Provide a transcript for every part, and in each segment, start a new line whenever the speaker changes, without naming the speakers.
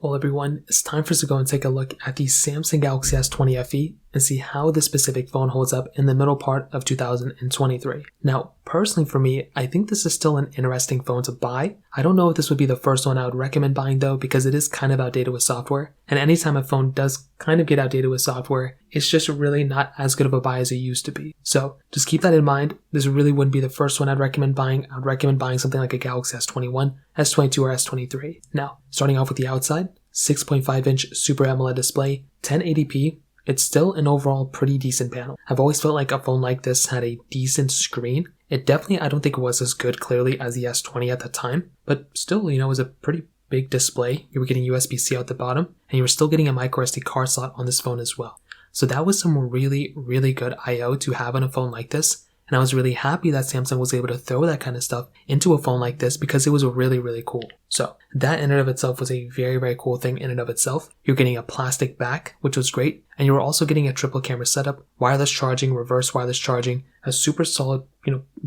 Well everyone, it's time for us to go and take a look at the Samsung Galaxy S20 FE and see how this specific phone holds up in the middle part of 2023. Now, personally for me, I think this is still an interesting phone to buy. I don't know if this would be the first one I would recommend buying though, because it is kind of outdated with software. And anytime a phone does kind of get outdated with software, it's just really not as good of a buy as it used to be. So just keep that in mind. This really wouldn't be the first one I'd recommend buying. I'd recommend buying something like a Galaxy S21, S22, or S23. Now, starting off with the outside, 6.5-inch Super AMOLED display, 1080p. It's still an overall pretty decent panel. I've always felt like a phone like this had a decent screen. It definitely, I don't think it was as good clearly as the S20 at the time, but still, it was a pretty big display. You were getting USB-C out the bottom, and you were still getting a microSD card slot on this phone as well. So that was some really, really good I/O to have on a phone like this. And I was really happy that Samsung was able to throw that kind of stuff into a phone like this because it was really, really cool. So that in and of itself was a very, very cool thing in and of itself. You're getting a plastic back, which was great. And you were also getting a triple camera setup, wireless charging, reverse wireless charging, a super solid,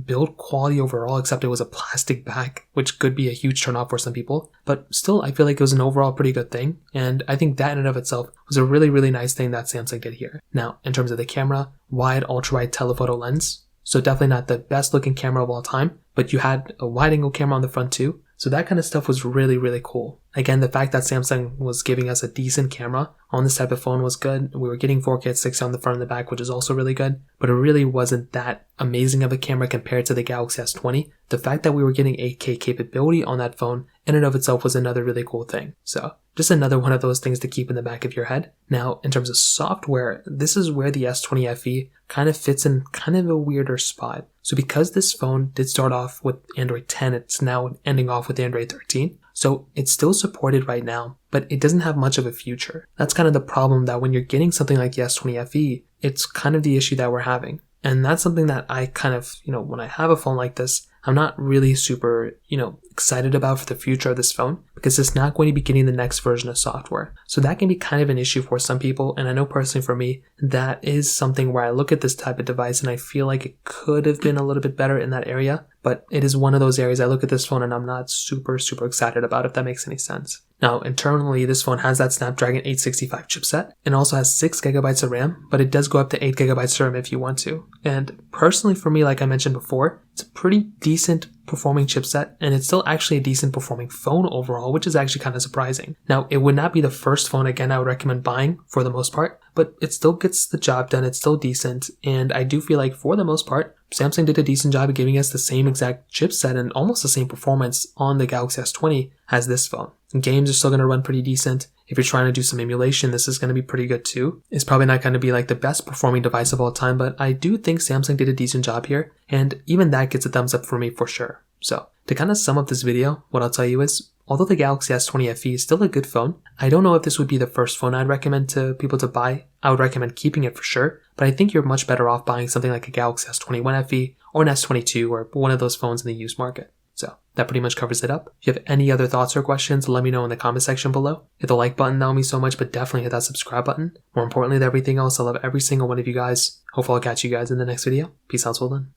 build quality overall, except it was a plastic back, which could be a huge turnoff for some people. But still, I feel like it was an overall pretty good thing. And I think that in and of itself was a really, really nice thing that Samsung did here. Now, in terms of the camera, wide ultra-wide telephoto lens. So definitely not the best looking camera of all time, but you had a wide angle camera on the front too. So that kind of stuff was really, really cool. Again, the fact that Samsung was giving us a decent camera on this type of phone was good. We were getting 4K at 60 on the front and the back, which is also really good, but it really wasn't that amazing of a camera compared to the Galaxy S20. The fact that we were getting 8K capability on that phone in and of itself was another really cool thing. So just another one of those things to keep in the back of your head. Now, in terms of software, this is where the S20 FE kind of fits in kind of a weirder spot. So because this phone did start off with Android 10, it's now ending off with Android 13. So it's still supported right now, but it doesn't have much of a future. That's kind of the problem, that when you're getting something like the S20 FE, it's kind of the issue that we're having. And that's something that I kind of, when I have a phone like this, I'm not really super, excited about for the future of this phone, because it's not going to be getting the next version of software. So that can be kind of an issue for some people. And I know personally for me, that is something where I look at this type of device and I feel like it could have been a little bit better in that area. But it is one of those areas I look at this phone and I'm not super, super excited about, if that makes any sense. Now, internally, this phone has that Snapdragon 865 chipset and also has 6GB of RAM, but it does go up to 8GB of RAM if you want to. And personally for me, like I mentioned before, it's a pretty decent performing chipset, and it's still actually a decent performing phone overall, which is actually kind of surprising. Now, it would not be the first phone, again, I would recommend buying for the most part, but it still gets the job done. It's still decent, and I do feel like for the most part, Samsung did a decent job of giving us the same exact chipset and almost the same performance on the Galaxy S20 as this phone. Games are still going to run pretty decent. If you're trying to do some emulation, this is going to be pretty good too. It's probably not going to be like the best performing device of all time, but I do think Samsung did a decent job here, and even that gets a thumbs up for me for sure. So to kind of sum up this video, what I'll tell you is, although the Galaxy S20 FE is still a good phone, I don't know if this would be the first phone I'd recommend to people to buy. I would recommend keeping it for sure, but I think you're much better off buying something like a Galaxy S21 FE or an S22 or one of those phones in the used market. So that pretty much covers it up. If you have any other thoughts or questions, let me know in the comment section below. Hit the like button, that would mean so much, but definitely hit that subscribe button. More importantly than everything else, I love every single one of you guys. Hopefully I'll catch you guys in the next video. Peace out till then.